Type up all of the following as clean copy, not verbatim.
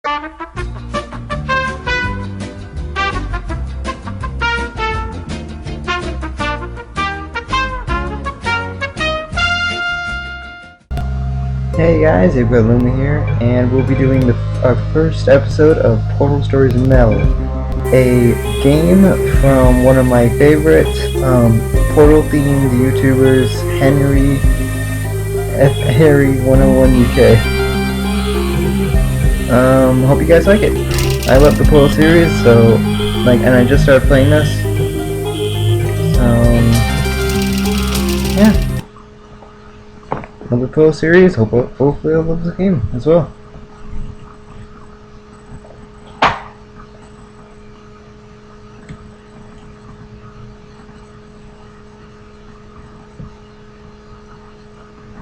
Hey guys, Luma here, and we'll be doing our first episode of Portal Stories Mel, a game from one of my favorite Portal-themed YouTubers, Harry101UK. Hope you guys like it. I love the Portal series, so and I just started playing this, so yeah. Love the Portal series, hopefully I'll love the game as well.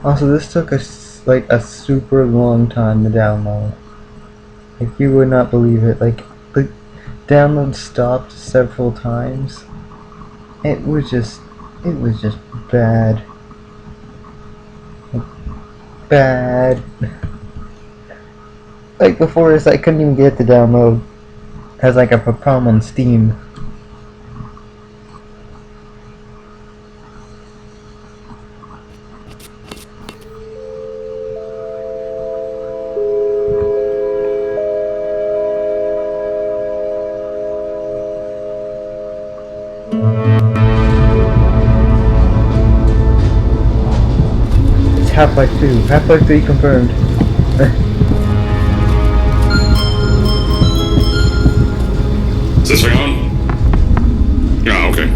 Also, this took us a super long time to download. You would not believe it. The download stopped several times. It was just bad. Bad. Before this, I couldn't even get it to download as a problem on Steam. Half-Life 2. Half-Life 3 confirmed. Is this thing on? Yeah, okay.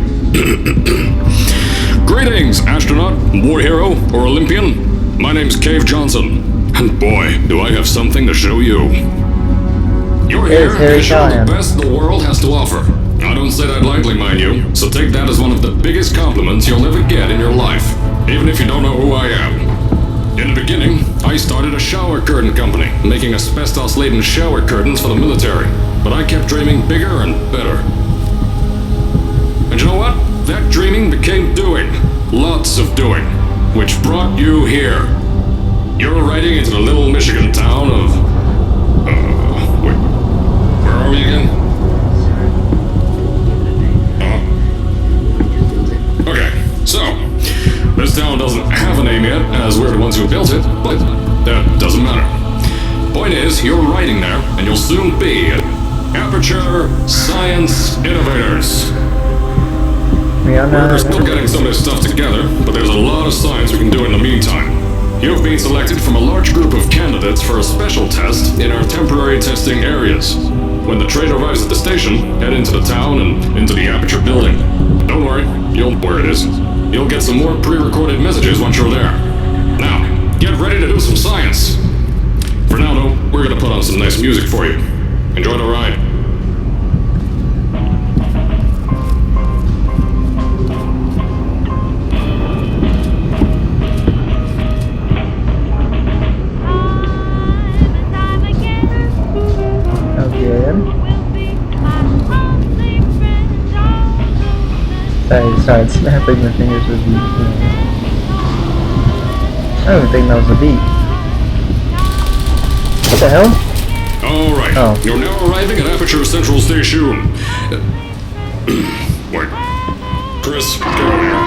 Greetings, astronaut, war hero, or Olympian. My name's Cave Johnson. And boy, do I have something to show you. You're here to show the best the world has to offer. I don't say that lightly, mind you, so take that as one of the biggest compliments you'll ever get in your life, even if you don't know who I am. In the beginning, I started a shower curtain company, making asbestos-laden shower curtains for the military, but I kept dreaming bigger and better. And you know what? That dreaming became doing. Lots of doing, which brought you here. You're riding into the little Michigan town of... wait, where are we again? Okay, so... this town doesn't have a name yet, as we're the ones who built it, but that doesn't matter. Point is, you're riding there, and you'll soon be Aperture Science Innovators. We're still getting some of this stuff together, but there's a lot of science we can do in the meantime. You've been selected from a large group of candidates for a special test in our temporary testing areas. When the train arrives at the station, head into the town and into the Aperture building. Don't worry, you'll know where it is. You'll get some more pre-recorded messages once you're there. Now, get ready to do some science. For now, though, we're gonna put on some nice music for you. Enjoy the ride. I started snapping my fingers with the beat. I don't even think that was a beat. What the hell? Alright, You're now arriving at Aperture Central Station. Wait. Chris, get over here.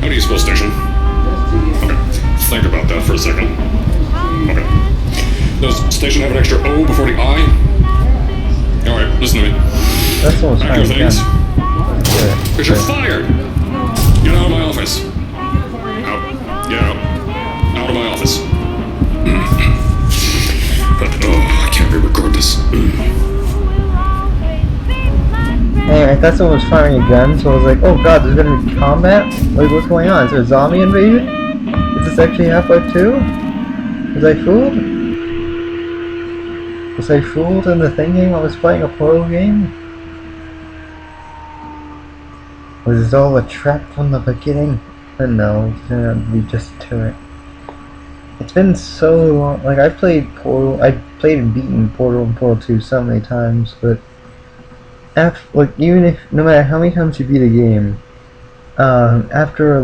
How do you spell station? Okay, think about that for a second. Okay. Does station have an extra O before the I? Alright, listen to me. That's almost pack your things. Because you're fired! Get out of my office. Out. Get out. Out of my office. But, I can't re-record this. Anyway, I thought someone was firing a gun, so I was like, oh god, there's gonna be combat? What's going on? Is there a zombie invasion? Is this actually Half-Life 2? Was I fooled? Was I fooled into thinking I was playing a Portal game? Was this all a trap from the beginning? But no, it's gonna be just a turret. It's been so long. I've played Portal. I played and beaten Portal and Portal 2 so many times, but even if no matter how many times you beat a game, after a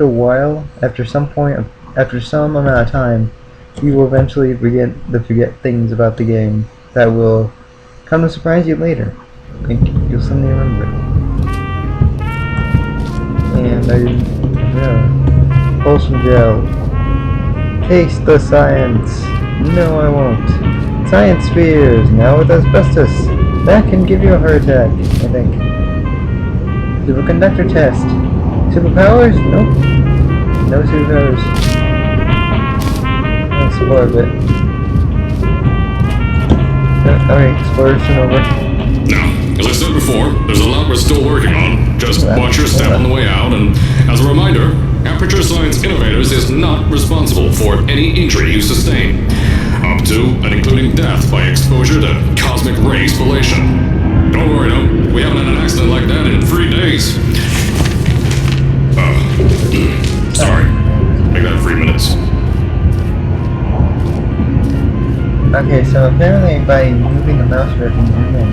while, after some amount of time, you will eventually forget things about the game that will come to surprise you later. Like, you'll suddenly remember it. And Wholesome gel. Taste the science. No, I won't. Science spheres, now with asbestos. That can give you a heart attack, I think. Superconductor test. Superpowers? Nope. No superpowers. Let's explore a bit. Alright, exploration over. Now, as I said before, there's a lot we're still working on. Just watch your step on the way out, and as a reminder, Aperture Science Innovators is not responsible for any injury you sustain, up to and including death by exposure to cosmic ray spallation. Don't worry, though, we haven't had an accident like that in 3 days. Sorry. Make that 3 minutes. Okay, so apparently by moving the mouse where I can zoom in.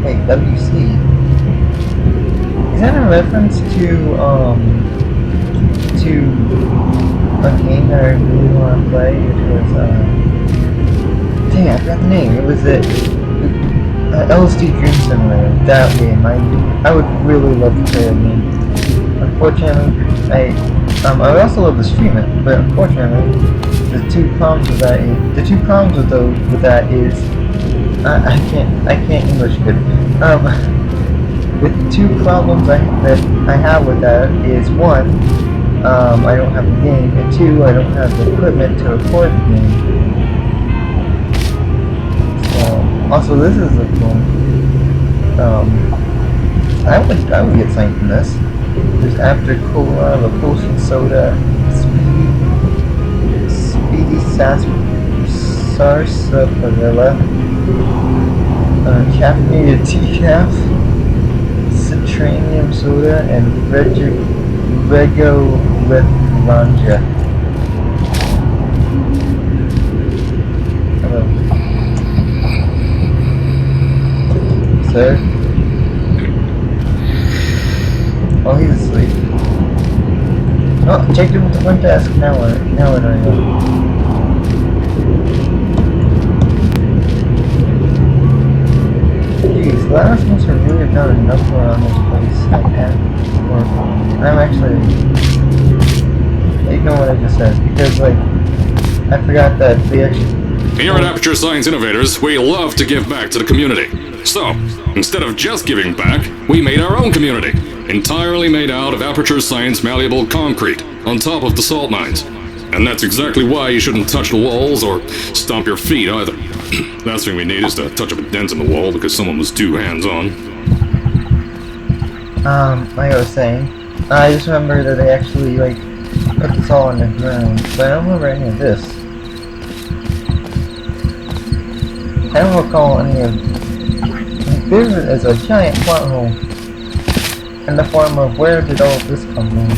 Wait, WC. Is that a reference to a game that I really want to play, which was dang, I forgot the name. It was the LSD Dream Simulator. That game. I would really love to play that game. Unfortunately, I would also love to stream it, but unfortunately, the two problems with that is I can't English good. The two problems that I have with that is one, I don't have the game, and two, I don't have the equipment to record the game. So, also this is a cool. I would get something from this. There's After Cola, the Potion Soda, Speedy Sarsaparilla, Caffeinated Decaf, Citranium Soda, and Regolithanja. Hello. Sir? Oh, he's asleep. Oh, checked him with the front desk. Now I know. Jeez, the last ones are really not enough around this place. I'm actually ignore what I just said because I forgot that the actually. Here at Aperture Science Innovators, we love to give back to the community. So, instead of just giving back, we made our own community. Entirely made out of Aperture Science malleable concrete, on top of the salt mines. And that's exactly why you shouldn't touch the walls or stomp your feet either. Last thing we need is to touch up a dent in the wall because someone was too hands-on. Like I was saying, I just remember that they actually, put this all on the ground, but I don't remember any of this. I don't recall any of... There is a giant plot hole in the form of where did all of this come from?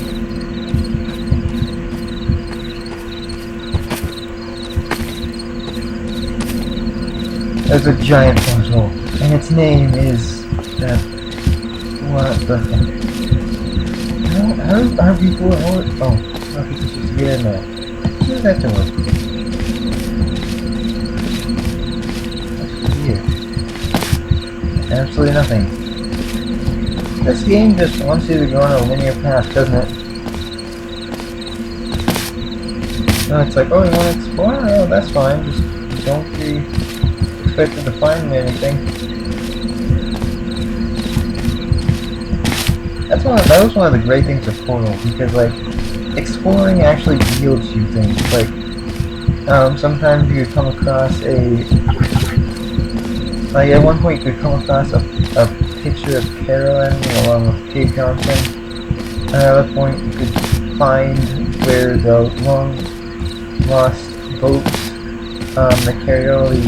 There's a giant plot hole, and its name is that... What the heck? How are people... how people just get in there. How does that work? That's weird. Absolutely nothing. This game just wants you to go on a linear path, doesn't it? No, it's like, oh, you want to explore? Oh, that's fine. Just don't be expected to find anything. That was one of the great things of Portal, because, exploring actually yields you things. Sometimes you come across at one point you could come across a picture of Carolyn along with Cave Johnson. At another point you could find where the long lost boats that carry all the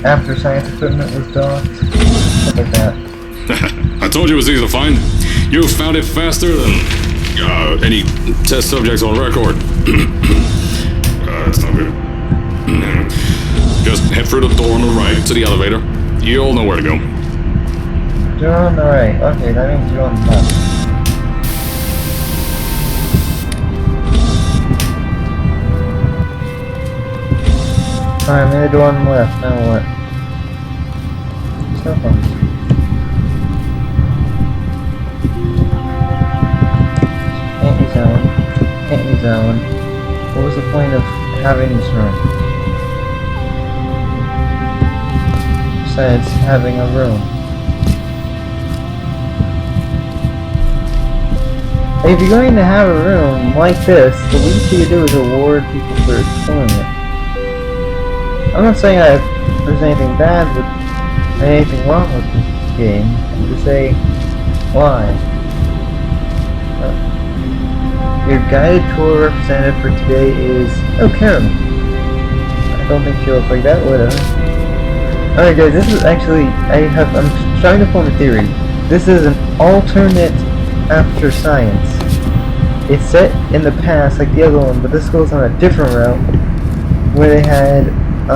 After Science equipment was docked. Stuff like that. I told you it was easy to find. You found it faster than any test subjects on record. That's not good. Just head through the door on the right to the elevator. You'll know where to go. Door on the right. Okay, that means you're on the left. Alright, I'm in the door on the left. Now what? Cell phones. Can't use that one. Can't use that one. What was the point of having this room? Besides having a room. If you're going to have a room like this, the least you can do is reward people for exploring it. I'm not saying there's anything bad with anything wrong with this game. I'm just saying why. Your guided tour representative for today is Karen. I don't think she looks like that, would I? Alright guys, this is actually I'm trying to form a theory. This is an alternate after science. It's set in the past like the other one, but this goes on a different route where they had I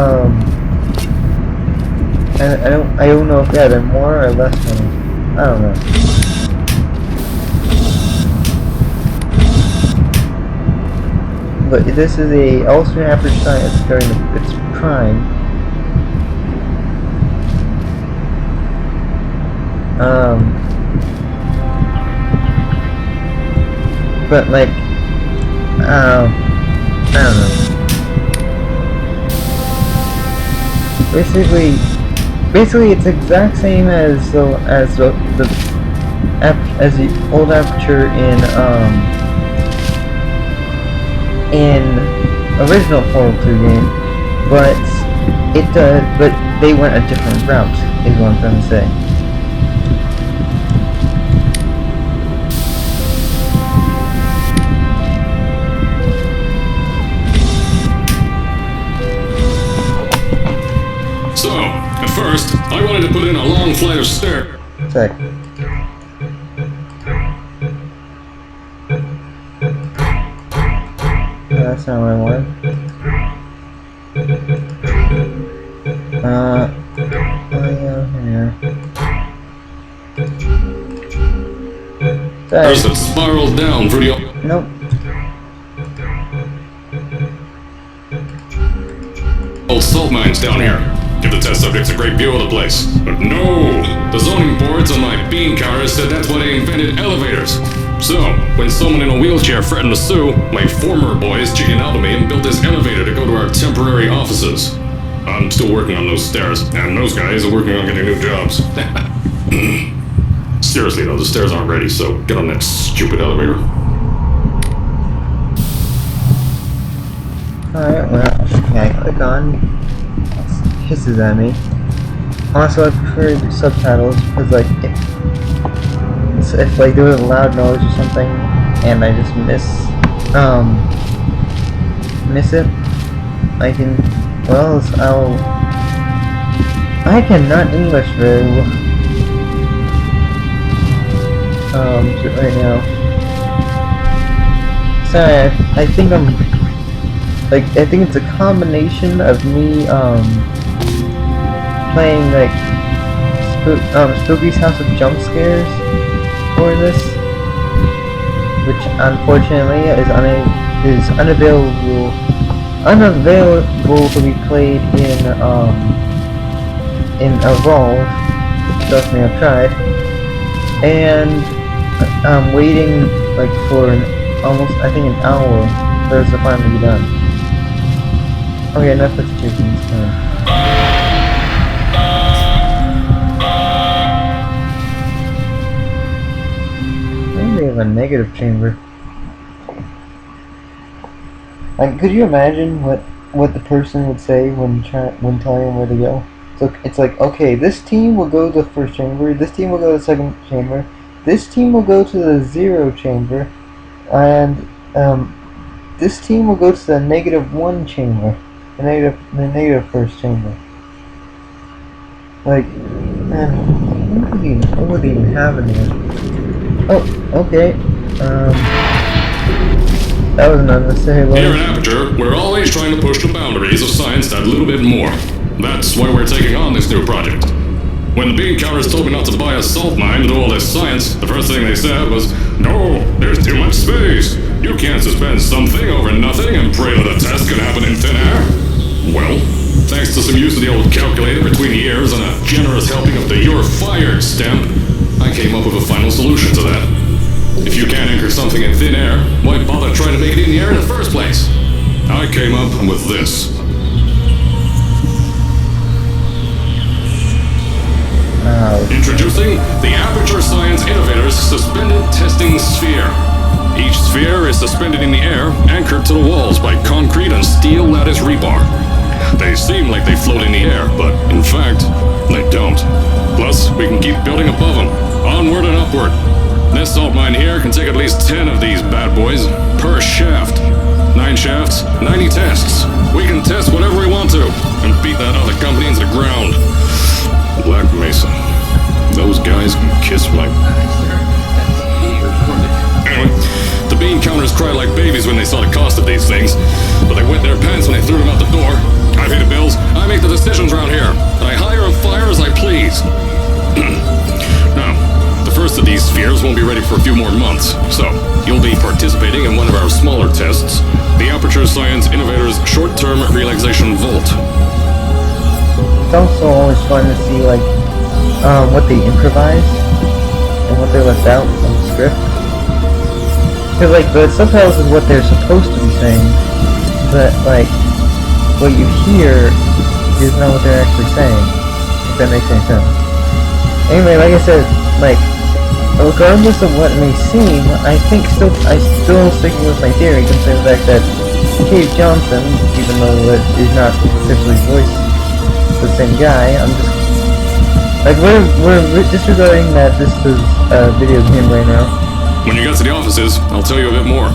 don't know if they had more or less money. I don't know. But this is a alternate after science during its prime. But like, I don't know. Basically, it's exact same as the old aperture in original Portal 2 game, but but they went a different route, is what I'm trying to say. So, at first, I wanted to put in a long flight of stairs. Sec. That's not what I wanted. Here. There's a spiral down through the... Nope. old salt mines down here. Give the test subjects a great view of the place. But no! The zoning boards on my bean counters said that's why they invented elevators. So, when someone in a wheelchair threatened to sue, my former boys chickened out to me and built this elevator to go to our temporary offices. I'm still working on those stairs, and those guys are working on getting new jobs. Seriously though, the stairs aren't ready, so get on that stupid elevator. Alright, well, yeah, I click on. It hisses at me. Also, I prefer subtitles, because like, if like there was a loud noise or something, and I just miss it, I can, well, I cannot English very well, right now. Sorry, I think I think it's a combination of me, playing, like, Spooky's House of Jump Scares for this, which unfortunately is unavailable to be played in Evolve. Trust me, I've tried, and I'm waiting like for almost I think an hour for this to finally be done. Okay, enough with the chickens. Maybe have a negative chamber. Like, could you imagine what the person would say when telling them where to go? So it's like, okay, this team will go to the first chamber, this team will go to the second chamber, this team will go to the 0 chamber, and this team will go to the -1 chamber, the negative first chamber. Like, man, what would they even have in there? Oh, okay. That was an unnecessary load. Here at Aperture, we're always trying to push the boundaries of science that little bit more. That's why we're taking on this new project. When the bean counters told me not to buy a salt mine to do all this science, the first thing they said was, "No, there's too much space. You can't suspend something over nothing and pray that the test can happen in thin air." Well, some use of the old calculator between the ears and a generous helping of the "you're fired" stamp, I came up with a final solution to that. If you can't anchor something in thin air, why bother trying to make it in the air in the first place? I came up with this. Introducing the Aperture Science Innovators Suspended Testing Sphere. Each sphere is suspended in the air, anchored to the walls by concrete and steel lattice rebar. They seem like they float in the air, but in fact, they don't. Plus, we can keep building above them, onward and upward. This salt mine here can take at least 10 of these bad boys per shaft. 9 shafts, 90 tests. We can test whatever we want to and beat that other company into the ground. Black Mesa. Those guys can kiss my... Anyway, the bean counters cried like babies when they saw the cost of these things, but they wet their pants when they threw them out the door. I pay the bills, I make the decisions around here, and I hire and fire as I please. Now, the first of these spheres won't be ready for a few more months, so you'll be participating in one of our smaller tests, the Aperture Science Innovators Short-Term Relaxation Vault. It's also always fun to see, like, what they improvised and what they left out on the script. Because, like, the subtitles is what they're supposed to be saying, but, like, what you hear is not what they're actually saying, if that makes any sense. Anyway, like I said, like, regardless of what it may seem, I still sticking with my theory, considering the fact that Cave Johnson, even though it is not officially voiced the same guy, I'm just like we're disregarding that this is a video of him right now. When you get to the offices, I'll tell you a bit more.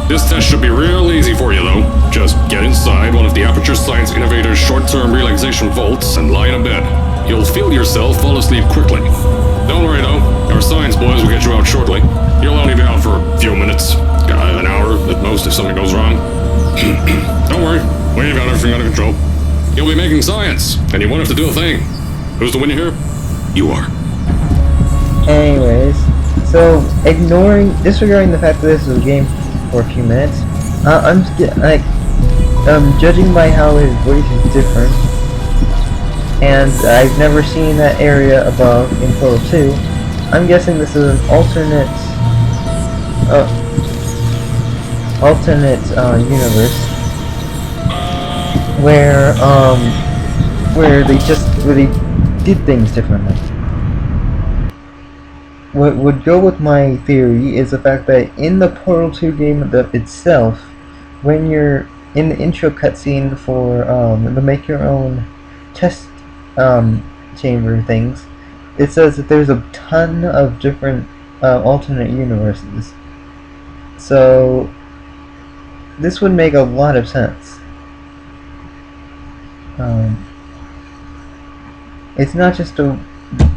This test should be real easy for you though. Just get inside one of the Aperture Science Innovators Short-Term Relaxation Vaults and lie in a bed. You'll feel yourself fall asleep quickly. Don't worry though, our science boys will get you out shortly. You'll only be out for a few minutes, an hour at most if something goes wrong. Don't worry, we've got everything under control. You'll be making science, and you won't have to do a thing. Who's the winner here? You are. Anyways, so disregarding the fact that this is a game for a few minutes, I'm judging by how his voice is different, and I've never seen that area above in Portal 2. I'm guessing this is an alternate universe where they did things differently. What would go with my theory is the fact that in the Portal 2 game itself, when you're in the intro cutscene for the make your own test chamber things, it says that there's a ton of different alternate universes. So this would make a lot of sense. It's not just a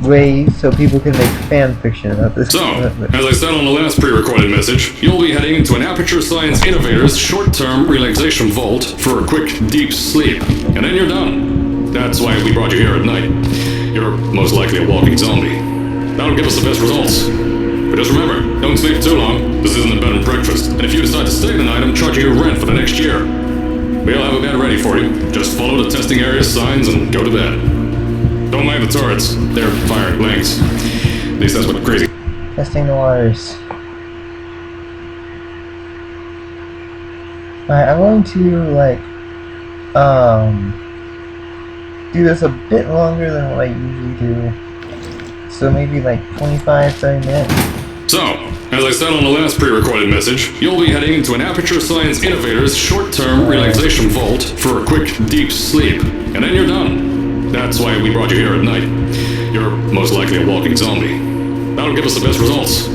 way so people can make fan fiction about this. So, as I said on the last pre-recorded message, you'll be heading into an Aperture Science Innovators Short-Term Relaxation Vault for a quick, deep sleep, and then you're done. That's why we brought you here at night. You're most likely a walking zombie. That'll give us the best results. But just remember, don't sleep too long. This isn't a bed and breakfast, and if you decide to stay the night, I'm charging you rent for the next year. We'll have a bed ready for you. Just follow the testing area signs and go to bed. Don't mind the turrets. They're firing blanks. At least that's what crazy... Testing the waters. Alright, I'm going to, like, do this a bit longer than what I usually do. So maybe like 25, 30 minutes. So, as I said on the last pre-recorded message, you'll be heading into an Aperture Science Innovators Short-Term Relaxation Vault for a quick, deep sleep, and then you're done. That's why we brought you here at night. You're most likely a walking zombie. That'll give us the best results.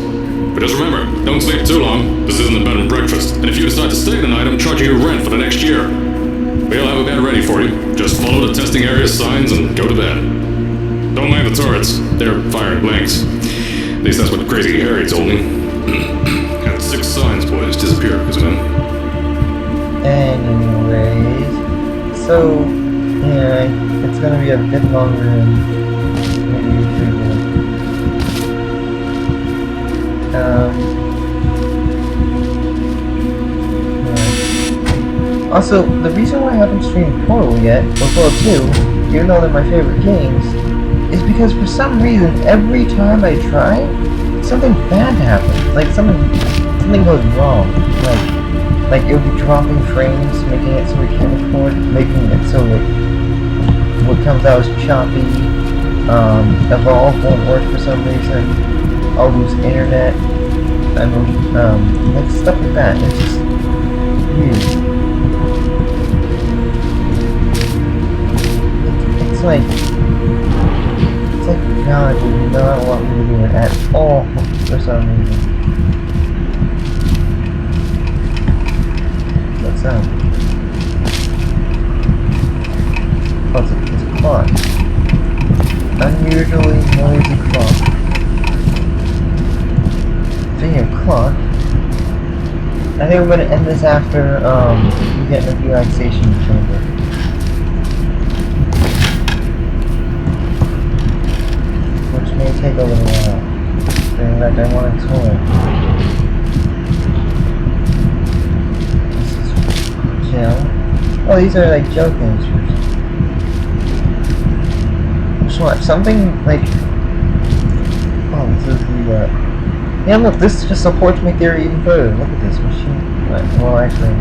But just remember, don't sleep too long. This isn't a bed and breakfast, and if you decide to stay the night, I'm charging you rent for the next year. We'll have a bed ready for you. Just follow the testing area signs and go to bed. Don't mind the turrets. They're firing blanks. At least that's what Crazy Harry told me. Had 6 signs boys disappear because of him. Anyways, so yeah, it's gonna be a bit longer than maybe usual. Also, the reason why I haven't streamed Portal yet, or Portal 2, even though they're my favorite games, is because for some reason, every time I try, something bad happens. Like, something goes wrong. Like it'll be dropping frames, making it so we can't record, making it so that what comes out is choppy. Evolve won't work for some reason. I'll lose internet. I mean, like stuff like that. It's just weird. It's like God did not want me to do it at all for some reason. What's that? Oh, it's a clock. Unusually noisy clock. Speaking of clock, I think we're gonna end this after we get in the relaxation chamber. Which may take a little while. In fact, I want to toy. This is gel. Oh, these are like gel canisters. Just want something like. Oh, this is the. Yeah, look, this just supports my theory even further. Look at this machine. Well, actually,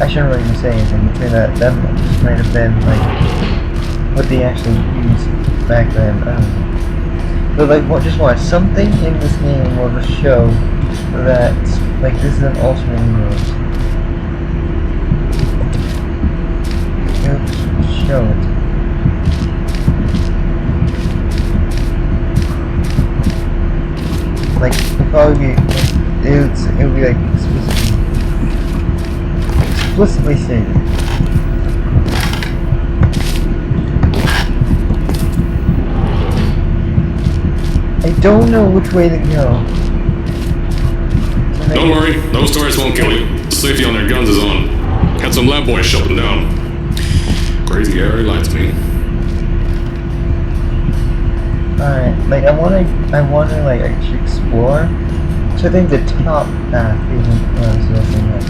I shouldn't really say anything. Between that just might have been like what they actually used back then. I don't know. But like, just want something in this game will just show that like this is an alternate universe. It'll just show it. Like, it'll probably be, it'll be like explicitly stated. I don't know which way to go. Don't worry, those tourists won't kill you. Safety on their guns is on. Had some lab boys shut them down. Crazy Harry lied to me. Alright, like I wanna like actually explore. So I think the top path isn't what I was looking at.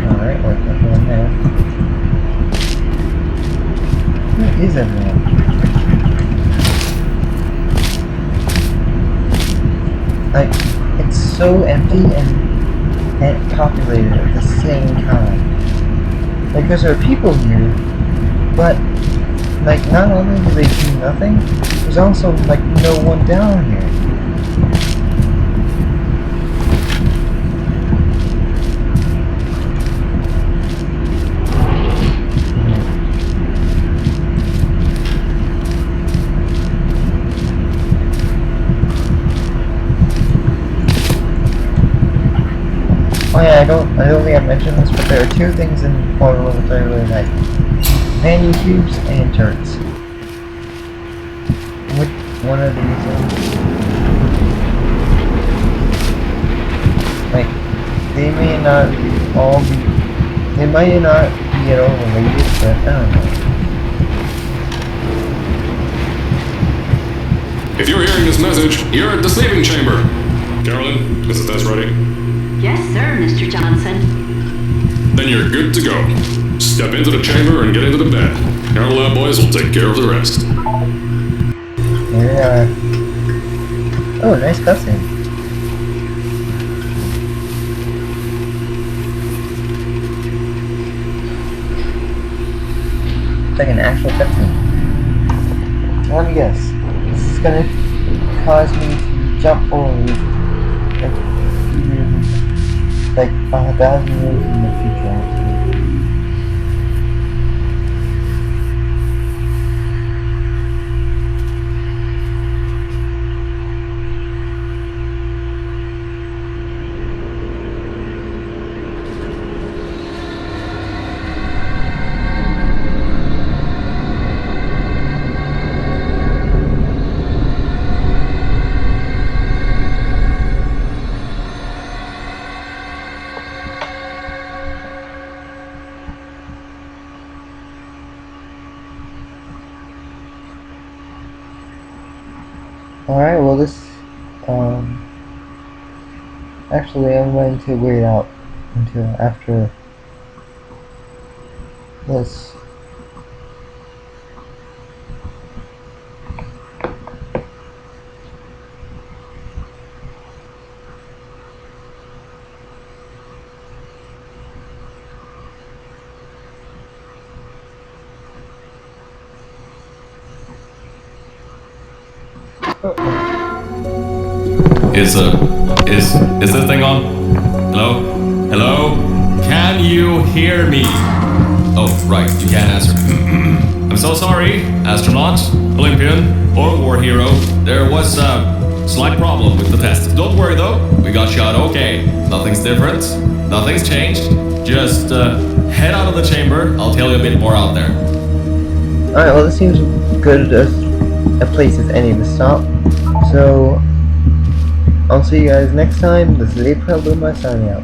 Alright, what's going there? Where is everyone? Like, it's so empty and populated at the same time. Like, because there are people here, but, like, not only do they do nothing, there's also, like, no one down here. Oh yeah, I don't think I mentioned this, but there are two things in Portal that I really like. Manu cubes and turrets. Which one of these like, they may not all be, they might not be at all related, but I don't know. If you're hearing this message, you're at the sleeping chamber. Carolyn, is the test ready? Yes, sir, Mr. Johnson. Then you're good to go. Step into the chamber and get into the bed. Our lab boys will take care of the rest. Here we are. Oh, nice cutscene. It's like an actual cutscene. Let me guess. This is gonna cause me to jump forward like 1,000 years in the future. well, this, actually, I'm going to wait out until after this. Is this thing on? Hello? Hello? Can you hear me? Oh, right, you can't answer. I'm so sorry, astronaut, Olympian, or war hero. There was a slight problem with the test. Don't worry though, we got shot okay. Nothing's different, nothing's changed. Just head out of the chamber, I'll tell you a bit more out there. Alright, well, this seems good as a place as any to stop. So, I'll see you guys next time. This is April Luma signing out.